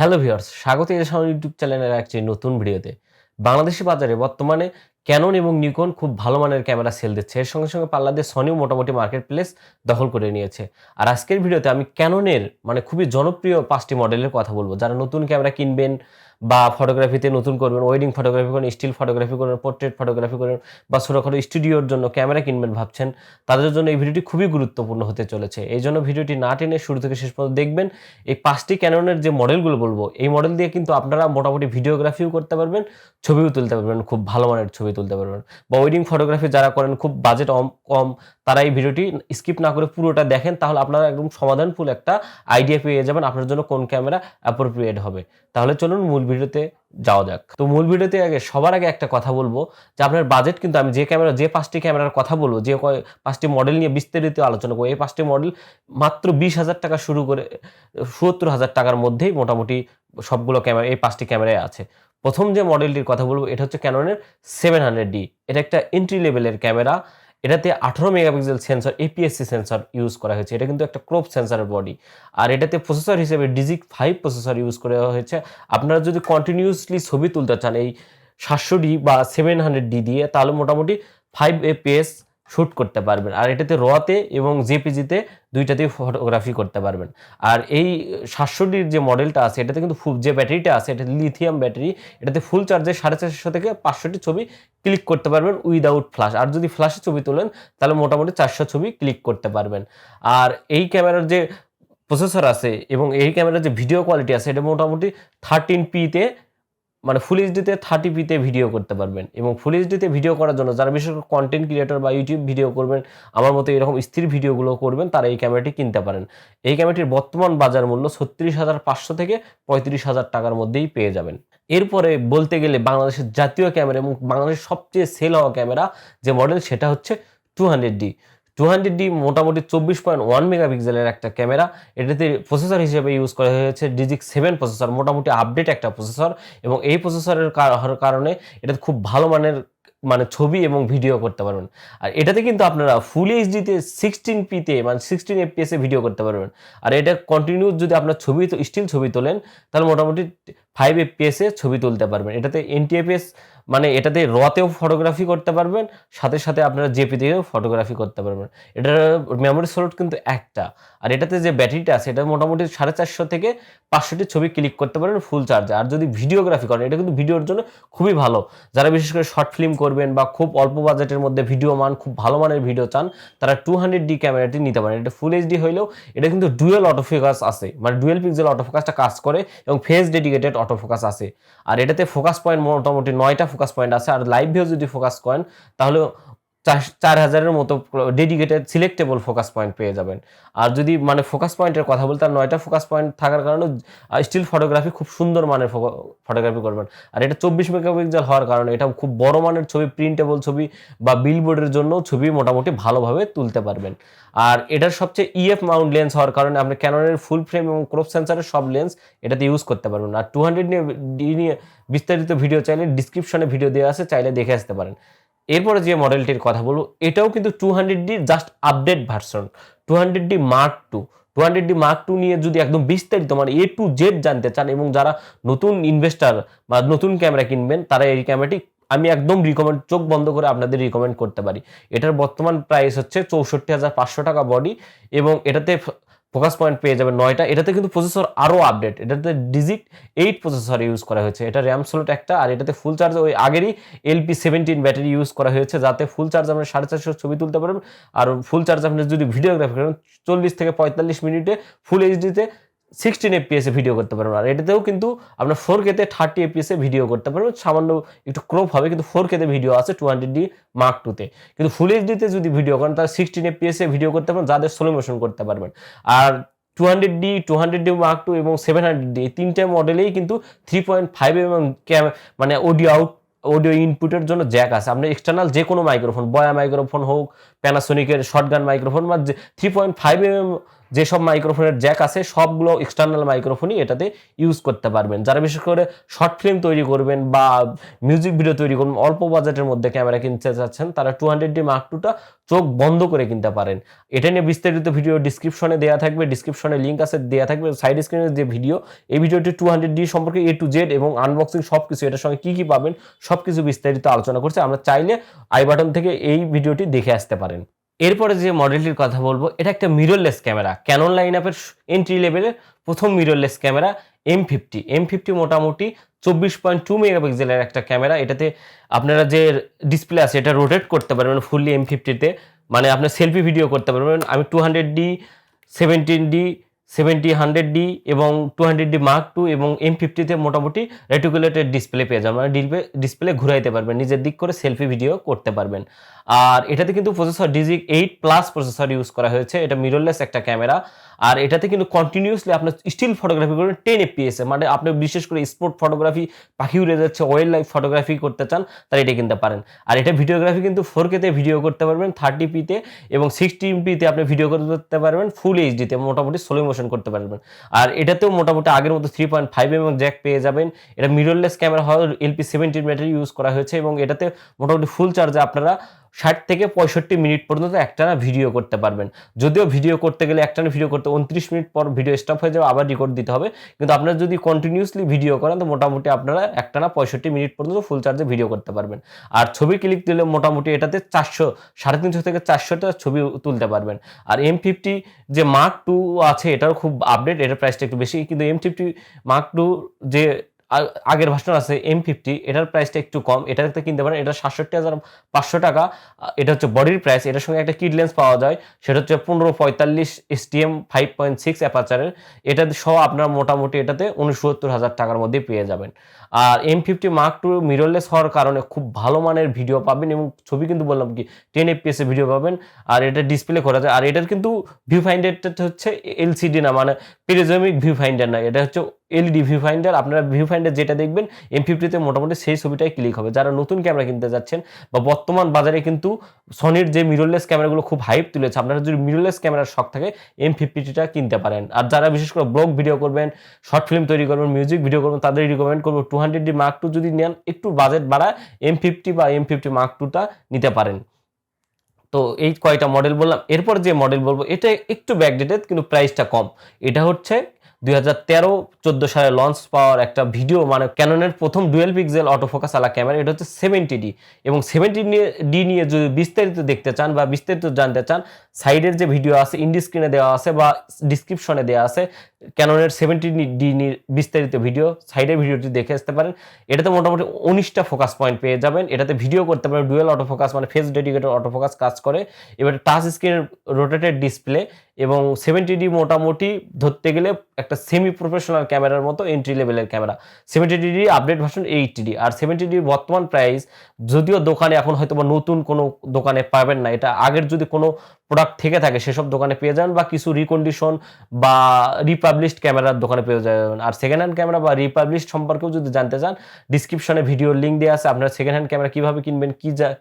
Hello viewers, স্বাগত জানাই YouTube চ্যানেলের একটি নতুন ভিডিওতে। বাংলাদেশি বাজারে বর্তমানে ক্যানন এবং নিকন খুব ভালো মানের ক্যামেরা সেল দিচ্ছে। এর সঙ্গে সঙ্গে পাল্লা দিয়ে সনিও মোটামুটি মার্কেট প্লেস দখল করে নিয়েছে। আর আজকের ভিডিওতে আমি ক্যাননের খুবই জনপ্রিয় ৫টি মডেলের কথা বলব। যারা নতুন ক্যামেরা কিনবেন বা ফটোগ্রাফিতে নতুন করবেন, ওয়েডিং ফটোগ্রাফি করেন, স্টিল ফটোগ্রাফি করেন, পোর্ট্রেট ফটোগ্রাফি করেন বা ছোটখাটো স্টুডিওর জন্য ক্যামেরা কিনবেন ভাবছেন, তাদের জন্য এই ভিডিওটি খুবই গুরুত্বপূর্ণ হতে চলেছে। এইজন্য ভিডিওটি না টেনে শুরু থেকে শেষ পর্যন্ত দেখবেন। এই ৫টি ক্যাননের যে মডেলগুলো বলবো, এই মডেল দিয়ে কিন্তু আপনারা মোটামুটি ভিডিওগ্রাফিও করতে পারবেন, ছবিও তুলতে পারবেন, খুব ভালো মানের ছবি তুলতে পারবেন। বা ওয়েডিং ফটোগ্রাফি যারা করেন, খুব বাজেট কম, তারা এই ভিডিওটি স্কিপ না করে পুরোটা দেখেন, তাহলে আপনারা একদম সমাধানফুল একটা আইডিয়া পেয়ে যাবেন আপনার জন্য কোন ক্যামেরা অ্যাপ্রোপ্রিয়েট হবে। তাহলে চলুন মূল ভিডিওতে যাওয়া যাক। তো মূল ভিডিওতে সবার আগে একটা কথা বলবো যে আপনার বাজেট কিন্তু আমি যে ৫টি ক্যামেরার কথা বলবো, ৫টি মডেল নিয়ে বিস্তারিত আলোচনা করবো, এই ৫টি মডেল মাত্র ২০,০০০ টাকা শুরু করে ৭০,০০০ টাকার মধ্যেই মোটামুটি সবগুলো ক্যামেরা এই ৫টি ক্যামেরায় আছে। প্রথম যে মডেলটির কথা বলবো এটা হচ্ছে ক্যাননের 700D। এটা একটা এন্ট্রি লেভেলের ক্যামেরা। এটাতে 18 megapixel sensor, APS-C sensor use করা হয়েছে। এটা কিন্তু একটা ক্রপ সেন্সরের বডি। আর এটাতে প্রসেসর হিসেবে ডিজিক 5 প্রসেসর ইউজ করা হয়েছে। আপনারা যদি কন্টিনিউয়াসলি ছবি তুলতে চান এই 700D বা 700D দিয়ে, তাহলে মোটামুটি 5 FPS শ্যুট করতে পারবেন। আর এটাতে রতে এবং জেপিজিতে দুইটাতেই ফটোগ্রাফি করতে পারবেন। আর এই 700Dর যে মডেলটা আছে, এটাতে কিন্তু যে ব্যাটারিটা আছে, এটা লিথিয়াম ব্যাটারি। এটাতে ফুল চার্জে 450 থেকে 500টি ছবি ক্লিক করতে পারবেন উইদাউট ফ্ল্যাশ। আর যদি ফ্ল্যাশে ছবি তোলেন তাহলে মোটামুটি 400 ছবি ক্লিক করতে পারবেন। আর এই ক্যামেরার যে প্রসেসর আছে এবং এই ক্যামেরার যে ভিডিও কোয়ালিটি আছে, এটা মোটামুটি 13P-তে ফুল এইচডিতে 30p-তে ভিডিও করতে পারবেন। এবং ফুল এইচডিতে ভিডিও করার জন্য যারা বিশেষ করে কন্টেন্ট ক্রিয়েটর বা ইউটিউব ভিডিও করবেন, আমার মতো এরকম স্থির ভিডিওগুলো করবেন, তারা এই ক্যামেরাটি কিনতে পারেন। এই ক্যামেরাটির বর্তমান বাজার মূল্য ৩৬,৫০০ থেকে ৩৫,০০০ টাকার মধ্যেই পেয়ে যাবেন। এরপরে বলতে গেলে বাংলাদেশের জাতীয় ক্যামেরা এবং বাংলাদেশের সবচেয়ে সেল হওয়া ক্যামেরা যে মডেল, সেটা হচ্ছে 200D। 200D মোটামুটি 24.1 মেগাপিক্সেলের একটা ক্যামেরা। এটাতে প্রসেসর হিসেবে ইউজ করা হয়েছে ডিজিক 7 প্রসেসর, মোটামুটি আপডেট একটা প্রসেসর। এবং এই প্রসেসরের কারণে এটাতে খুব ভালো মানের ছবি এবং ভিডিও করতে পারবেন। আর এটাতে কিন্তু আপনারা ফুল এইচডিতে 16p-তে 16 fps-এ ভিডিও করতে পারবেন। আর এটা কন্টিনিউ যদি আপনার স্টিল ছবি তোলেন, তাহলে মোটামুটি 5 fps-এ ছবি তুলতে পারবেন। এটাতে NTFS এটাতে রতেও ফটোগ্রাফি করতে পারবেন, সাথে সাথে আপনারা জেপিতেও ফটোগ্রাফি করতে পারবেন। এটার মেমোরি স্লট কিন্তু একটা। আর এটাতে যে ব্যাটারিটা আছে, এটা মোটামুটি 450 থেকে 500টি ছবি ক্লিক করতে পারবেন ফুল চার্জে। আর যদি ভিডিওগ্রাফি করেন, এটা কিন্তু ভিডিওর জন্য খুবই ভালো। যারা বিশেষ করে শর্ট ফিল্ম করবেন বা খুব অল্প বাজেটের মধ্যে খুব ভালো মানের ভিডিও চান, তারা 200D ক্যামেরাটি নিতে পারেন। এটা ফুল এইচডি হইলেও এটা কিন্তু ডুয়েল অটোফোকাস আছে, ডুয়েল পিক্সেল অটোফোকাসটা কাজ করে এবং ফেস ডেডিকেটেড অটোফোকাস আছে। আর এটাতে ফোকাস পয়েন্ট মোটামুটি 9টা ফোকাস পয়েন্ট আছে। আর লাইভ ভিউ যদি ফোকাস করেন, তাহলে 4000-এর মতো ডেডিকেটেড সিলেক্টেবল ফোকাস পয়েন্ট পেয়ে যাবেন। আর যদি ফোকাস পয়েন্টের কথা বলতে, 9টা ফোকাস পয়েন্ট থাকার কারণে স্টিল ফটোগ্রাফি খুব সুন্দর মানের ফটোগ্রাফি করবেন। আর এটা 24 মেগাপিক্সেল হওয়ার কারণে এটা খুব বড় মানের ছবি, প্রিন্টেবল ছবি বা বিলবোর্ডের জন্য ছবি মোটামুটি ভালোভাবে তুলতে পারবেন। আর এটার সবচেয়ে EF মাউন্ট লেন্স হওয়ার কারণে আপনি ক্যাননের ফুল ফ্রেম এবং ক্রপ সেন্সরের সব লেন্স এটাতে ইউজ করতে পারবেন। আর 200D নিয়ে বিস্তারিত ভিডিও চাইলে ডিসক্রিপশনে ভিডিও দেওয়া আছে, চাইলে দেখে আসতে পারেন। এরপরে যে মডেলটির কথা বলবো, এটাও কিন্তু 200D just update version, 200D Mark II। 200D Mark II নিয়ে যদি একদম বিস্তারিত A to Z জানতে চান এবং যারা নতুন ইনভেস্টার বা নতুন ক্যামেরা কিনবেন, তারা এই ক্যামেরাটি আমি একদম চোখ বন্ধ করে আপনাদের রিকমেন্ড করতে পারি। এটার বর্তমান প্রাইস হচ্ছে 64,500 টাকা বডি এবং এটাতে ফোকাস পয়েন্ট পেয়ে যাবেন 9টা। এটাতে কিন্তু প্রসেসর আরও আপডেট, এটাতে ডিজিক 8 প্রসেসর ইউজ করা হয়েছে। এটা র্যাম স্লট একটা। আর এটাতে ফুল চার্জ ওই আগেরই LP17 ব্যাটারি ইউজ করা হয়েছে, যাতে ফুল চার্জ আপনি 450 ছবি তুলতে পারবেন। আর ফুল চার্জ আপনি যদি ভিডিওগ্রাফি করেন, 40 থেকে 45 মিনিটে ফুল এইচডিতে 16 fps-এ ভিডিও করতে পারবেন। আর এটাতেও কিন্তু আপনার 4K-তে 30 fps-এ ভিডিও করতে পারবেন। সামান্য একটু ক্রপ হবে, কিন্তু 4K-তে ভিডিও আছে 200D Mark II-তে। কিন্তু ফুল এইচডিতে যদি ভিডিও করেন, তাহলে 16 fps-এ ভিডিও করতে পারবেন, যাদের স্লো মোশন করতে পারবেন। আর 200D Mark II এবং 700D এই তিনটে মডেলেই কিন্তু 3.5mm অডিও ইনপুটের জন্য জ্যাক আছে। আপনি এক্সটার্নাল যে কোনো মাইক্রোফোন, বয়া মাইক্রোফোন হোক, প্যানাসোনিকের শর্টগান মাইক্রোফোন বা 3.5mm যেসব মাইক্রোফোনের জ্যাক আছে সবগুলো এক্সটার্নাল মাইক্রোফোনই এটাতে ইউজ করতে পারবেন। যারা বিশেষ করে শর্ট ফিল্ম তৈরি করবেন বা মিউজিক ভিডিও তৈরি করবেন, অল্প বাজেটের মধ্যে ক্যামেরা কিনতে চাচ্ছেন, তারা 200D Mark II টা চোখ বন্ধ করে কিনতে পারেন। এটা নিয়ে বিস্তারিত ভিডিও ডিসক্রিপশনে দেওয়া থাকবে, ডিসক্রিপশনে লিঙ্ক আছে দেওয়া থাকবে। সাইড স্ক্রিনের যে ভিডিও, এই ভিডিওটি 200D সম্পর্কে A to Z এবং আনবক্সিং সব কিছু, এটার সঙ্গে কী কী পাবেন সব কিছু বিস্তারিত আলোচনা করছে। আমরা চাইলে আই বাটন থেকে এই ভিডিওটি দেখে আসতে পারেন। এরপরে যে মডেলটির কথা বলবো, এটা একটা মিররলেস ক্যামেরা, ক্যানন লাইন আপের এন্ট্রি লেভেলের প্রথম মিররলেস ক্যামেরা M50 মোটামুটি 24.2 মেগাপিক্সেলের একটা ক্যামেরা। এটাতে আপনারা যে ডিসপ্লে আছে এটা রোটেট করতে পারবেন ফুললি M50-তে, মানে আপনি সেলফি ভিডিও করতে পারবেন। আমি 200D 17D 100D এবং 200D Mark II এবং M50-তে মোটামুটি রেটিকুলেটেড ডিসপ্লে পেয়ে যাবেন, মানে ডিসপ্লে ঘুরাইতে পারবেন, নিজের দিক করে সেলফি ভিডিও করতে পারবেন। আর এটাতে কিন্তু প্রসেসর ডিজিক 8+ প্রসেসর ইউজ করা হয়েছে। এটা মিররলেস একটা ক্যামেরা। আর এটাতে কিন্তু কন্টিনিউসলি আপনার স্টিল ফটোগ্রাফি করবেন 10 FPS, মানে আপনি বিশেষ করে স্পোর্ট ফটোগ্রাফি, পাখি উড়ে যাচ্ছে, ওয়াইল্ড লাইফ ফটোগ্রাফি করতে চান তারা এটা কিনতে পারেন। আর এটা ভিডিওগ্রাফি কিন্তু 4K-তে ভিডিও করতে পারবেন, 30p-তে এবং 60p-তে আপনি ভিডিও করতে পারবেন, ফুল এইচডিতে মোটামুটি স্লো মোশন করতে পারবেন। আর এটাতেও মোটামুটি আগের মতো 3.5mm জ্যাক পেয়ে যাবেন। এটা মিররলেস ক্যামেরা হয়, LP17 ব্যাটারি ইউজ করা হয়েছে এবং এটাতে মোটামুটি ফুল চার্জে আপনারা 60 থেকে 65 মিনিট পর্যন্ত একটানা ভিডিও করতে পারবেন। যদিও ভিডিও করতে গেলে একটানা ভিডিও করতে 29 মিনিট পর ভিডিও স্টপ হয়ে যাবে, আবার রেকর্ড দিতে হবে। কিন্তু আপনারা যদি কন্টিনিউসলি ভিডিও করেন তো মোটামুটি আপনারা একটানা 65 মিনিট পর্যন্ত ফুল চার্জে ভিডিও করতে পারবেন। আর ছবি ক্লিক দিলে মোটামুটি এটাতে 350 থেকে 400টা ছবি তুলতে পারবেন। আর M50 যে Mark II আছে এটাও খুব আপডেট, এটার প্রাইসটা একটু বেশি, কিন্তু M50 Mark II যে আগের ভার্সন আছে M50, এটার প্রাইসটা একটু কম, এটাতে কিনতে পারেন। এটা 67,500 টাকা। এটা হচ্ছে বডির প্রাইস। এটার সঙ্গে একটা কিট লেন্স পাওয়া যায়, সেটা হচ্ছে 1545 STM 5.6 অ্যাপারচারের। এটা সহ আপনার মোটামুটি এটাতে 69,000 টাকার মধ্যে পেয়ে যাবেন। আর M50 Mark II মিররলেস হওয়ার কারণে খুব ভালো মানের ভিডিও পাবেন এবং ছবি কিন্তু বললাম কি 10 FPS এ ভিডিও পাবেন। আর এটা ডিসপ্লে করা যায়। আর এটার কিন্তু ভিউ ফাইন্ডারটা হচ্ছে LCD না, মানে প্রিজমিক ভিউ ফাইন্ডার না, এটা হচ্ছে LED ভিউ ফাইন্ডার। আপনারা ভিউ ফাইন্ডার যেটা দেখবেন M50-তে মোটামুটি সেই ছবিটাই ক্লিক হবে। যারা নতুন ক্যামেরা কিনতে যাচ্ছেন বা বর্তমান বাজারে কিন্তু সনির যে মিররলেস ক্যামেরাগুলো খুব হাইপ তুলেছে, আপনারা যদি মিররলেস ক্যামেরার শখ থাকে M50টা কিনতে পারেন। আর যারা বিশেষ করে ব্লগ ভিডিও করবেন, শর্ট ফিল্ম তৈরি করবেন, মিউজিক ভিডিও করবেন, তাদের রিকমেন্ড করবো 200D Mark II যদি নেন, একটু বাজেট বাড়ায় M50 বা M50 Mark II-টা নিতে পারেন। তো এই কয়টা মডেল বললাম। এরপর যে মডেল বলবো এটা একটু ব্যাকডেটেড কিন্তু প্রাইসটা কম। এটা হচ্ছে 2013-14 সালে লঞ্চ পাওয়ার একটা ভিডিও, মানে ক্যাননের প্রথম ডুয়েল পিক্সেল অটোফোকাস আলা ক্যামেরা। এটা হচ্ছে 70D এবং 70D নিয়ে যদি বিস্তারিত দেখতে চান বা বিস্তারিত জানতে চান, সাইডের যে ভিডিও আছে ইন্ডি স্ক্রিনে দেওয়া আছে বা ডিসক্রিপশনে দেওয়া আছে ক্যাননের 70D নিয়ে বিস্তারিত ভিডিও, সাইডের ভিডিওটি দেখে আসতে পারেন। এটাতে মোটামুটি 19টা ফোকাস পয়েন্ট পেয়ে যাবেন। এটাতে ভিডিও করতে পারেন, ডুয়েল অটোফোকাস মানে ফেস ডেডিকেটেড অটোফোকাস কাজ করে। এবার টাচ স্ক্রিনের রোটেটেড ডিসপ্লে এবং 70D মোটামুটি ধরতে গেলে একটা সেমি প্রফেশনাল ক্যামেরার মতো এন্ট্রি লেভেলের camera. 70D update version 80D। আর 70D বর্তমান প্রাইস যদিও দোকানে এখন হয়তো বা নতুন কোনো দোকানে পাবেন না, এটা আগের যদি কোনো প্রোডাক্ট থেকে থাকে সেসব দোকানে পেয়ে যাবেন বা কিছু রিকন্ডিশন বা রিপাবলিশড ক্যামেরার দোকানে পেয়ে যাবেন। আর সেকেন্ড হ্যান্ড ক্যামেরা বা রিপাবলিশড সম্পর্কেও যদি জানতে চান, ডিসক্রিপশনে ভিডিওর লিঙ্ক দেওয়া আছে। আপনারা সেকেন্ড হ্যান্ড ক্যামেরা কীভাবে কিনবেন,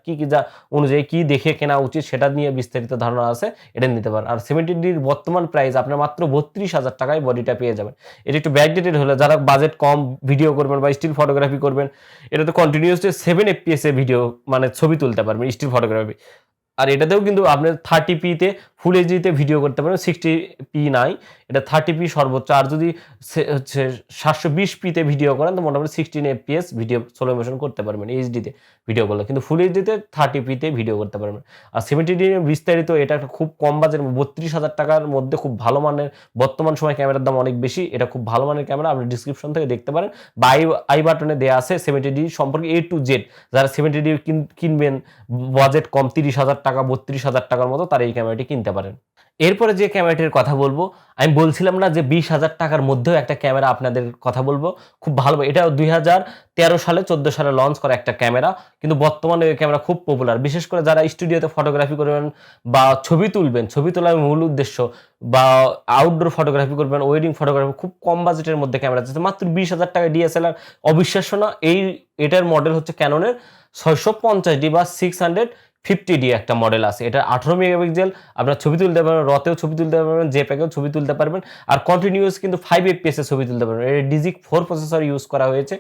কি যা অনুযায়ী কি দেখে কেনা উচিত সেটা নিয়ে বিস্তারিত ধারণা আছে, এটা নিতে পারেন। আর 70Dর বর্তমান প্রাইস আপনার মাত্র 32,000 টাকায় বডিটা পেয়ে যাবেন। এটা একটু ব্যাকডেটেড হলে যারা বাজেট কম, ভিডিও করবেন বা স্টিল ফটোগ্রাফি করবেন, এটাতে কন্টিনিউসলি 7 FPS এ ভিডিও মানে ছবি তুলতে পারবেন স্টিল ফটোগ্রাফি। আর এটাতেও কিন্তু আপনি 30p-তে ফুল এইচডিতে ভিডিও করতে পারেন, 60p নাই, এটা 30p সর্বোচ্চ। আর যদি হচ্ছে 720p-তে ভিডিও করেন তো মোটামুটি 16 FPS ভিডিও স্লো মোশন করতে পারবেন এইচডিতে ভিডিও করলে, কিন্তু ফুল এইচডিতে 30p-তে ভিডিও করতে পারবেন। আর 70D বিস্তারিত, এটা একটা খুব কম বাজেট, 32,000 টাকার মধ্যে খুব ভালো মানের, বর্তমান সময় ক্যামেরার দাম অনেক বেশি, এটা খুব ভালো মানের ক্যামেরা, আপনি ডিসক্রিপশন থেকে দেখতে পারেন বা আই বাটনে দেওয়া আছে 70D সম্পর্কে A to Z। যারা 70D কিনবেন বাজেট কম 30,000 টাকা 32,000 টাকার মতো, তারা এই ক্যামেরাটি কিনতে পারেন। এরপরে যে ক্যামেরাটির কথা বলবো, আমি বলছিলাম না যে 20,000 টাকার মধ্যেও একটা ক্যামেরা আপনাদের কথা বলবো, খুব ভালো। এটা 2013-14 সালে লঞ্চ করা একটা ক্যামেরা, কিন্তু বর্তমানে এই ক্যামেরা খুব পপুলার। বিশেষ করে যারা স্টুডিওতে ফটোগ্রাফি করবেন বা ছবি তুলবেন, ছবি তোলার মূল উদ্দেশ্য, বা আউটডোর ফটোগ্রাফি করবেন, ওয়েডিং ফটোগ্রাফি, খুব কম বাজেটের মধ্যে ক্যামেরা আছে মাত্র 20,000 টাকায় DSLR। অবিশ্বাস্য না, এটার মডেল হচ্ছে ক্যাননের 650D বা 600 50D একটা মডেল আছে। এটা 18 মেগাপিক্সেল, আপনার ছবি তুলতে পারবেন, RAWতেও ছবি তুলতে পারবেন, JPEGেও ছবি তুলতে পারবেন। আর কন্টিনিউয়াস কিন্তু 5 FPS এ ছবি তুলতে পারবেন। এটা ডিজিক 4 প্রসেসর ইউজ করা হয়েছে।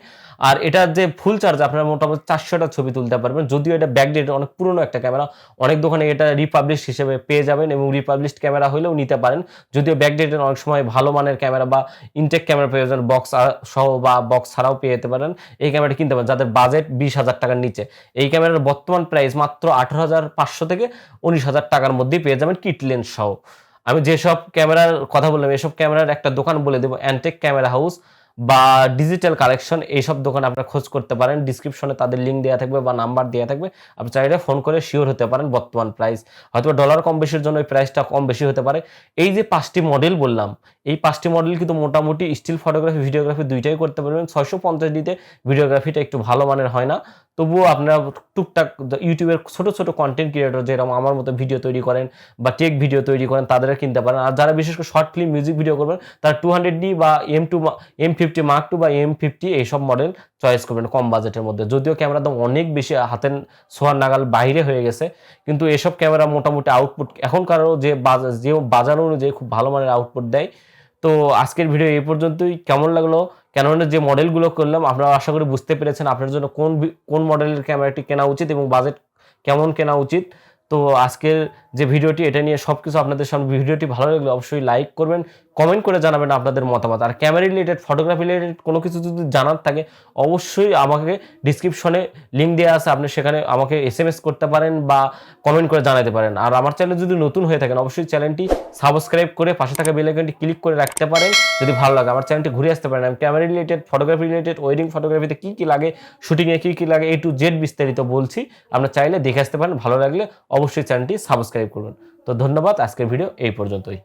আর এটার যে ফুল চার্জ আপনারা মোটামুটি 400 টা ছবি তুলতে পারবেন। যদিও এটা ব্যাকডেটেড, অনেক পুরনো একটা ক্যামেরা। অনেক দোকানে এটা রিপাবলিশড হিসেবে পেয়ে যাবেন এবং রিপাবলিশড ক্যামেরা হলেও নিতে পারেন। যদিও ব্যাকডেটেড অনেক সময় ভালো মানের ক্যামেরা বা ইনটেক ক্যামেরা পেয়ে যাবেন, বক্স সহ বা বক্স ছাড়াও পেয়ে যেতে পারেন। এই ক্যামেরাটা কিনতে পারেন যাদের বাজেট 20,000 টাকার নিচে। এই ক্যামেরার বর্তমান প্রাইস মাত্র 18,500 থেকে 19,000 টাকার মধ্যেই পেয়ে যাবেন কিট লেন্স সহ। আমি যেসব ক্যামেরার কথা বললাম এসব ক্যামেরার একটা দোকান বলে দেবো, অ্যান্টেক ক্যামেরা হাউস বা ডিজিটাল কালেকশন, এইসব দোকানে আপনারা খোঁজ করতে পারেন। ডিসক্রিপশনে তাদের লিঙ্ক দেওয়া থাকবে বা নাম্বার দেওয়া থাকবে, আপনি চাইলে ফোন করে শিওর হতে পারেন বর্তমান প্রাইস। হয়তো ডলার কম বেশির জন্য এই প্রাইসটা কম বেশি হতে পারে। এই যে 5টি মডেল বললাম, এই 5টি মডেল কিন্তু মোটামুটি স্টিল ফটোগ্রাফি ভিডিওগ্রাফি দুইটাই করতে পারবেন। 650ডিতে ভিডিওগ্রাফিটা একটু ভালো মানের হয় না, তবুও আপনারা টুকটাক ইউটিউবের ছোট ছোট কন্টেন্ট ক্রিয়েটর যেরকম আমার মতো ভিডিও তৈরি করেন বা টেক ভিডিও তৈরি করেন তাদেরকে কিনতে পারেন। আর যারা বিশেষ করে শর্ট ফিল্ম মিউজিক ভিডিও করবেন তারা 200D বা M50 Mark II বা M50 এইসব মডেল চয়েস করবেন কম বাজেটের মধ্যে। যদিও ক্যামেরার দাম অনেক বেশি, হাতের ছোঁয়ার নাগাল বাইরে হয়ে গেছে, কিন্তু এসব ক্যামেরা মোটামুটি আউটপুট এখনকারও যে বাজার অনুযায়ী খুব ভালো মানের আউটপুট দেয়। তো আজকের ভিডিও এই পর্যন্তই। কেমন লাগলো, ক্যাননের যে মডেলগুলো করলাম আপনারা আশা করি বুঝতে পেরেছেন আপনার জন্য কোন মডেলের ক্যামেরাটি কেনা উচিত এবং বাজেট কেমন কেনা উচিত। তো আজকের যে ভিডিওটি এটা নিয়ে সবকিছু আপনাদের সামনে। ভিডিওটি ভালো লাগলে অবশ্যই লাইক করবেন, কমেন্ট করে জানাবেন আপনাদের মতামত। আর ক্যামেরা রিলেটেড, ফটোগ্রাফি রিলেটেড কোনো কিছু যদি জানার থাকে অবশ্যই আমাকে ডিসক্রিপশনে লিঙ্ক দেওয়া আছে, আপনি সেখানে আমাকে SMS করতে পারেন বা কমেন্ট করে জানাতে পারেন। আর আমার চ্যানেল যদি নতুন হয়ে থাকেন অবশ্যই চ্যানেলটি সাবস্ক্রাইব করে পাশে থাকা বেল আইকনটি ক্লিক করে রাখতে পারেন। যদি ভালো লাগে আমার চ্যানেলটি ঘুরে আসতে পারেন। আমি camera related, photography related, wedding ফটোগ্রাফিতে কী কী লাগে, শুটিংয়ে কী কী লাগে, A to Z বিস্তারিত বলছি। আপনার চাইলে দেখে আসতে পারেন। ভালো লাগলে অবশ্যই চ্যানেলটি সাবস্ক্রাইব করবেন। তো ধন্যবাদ, আজকের ভিডিও এই পর্যন্তই।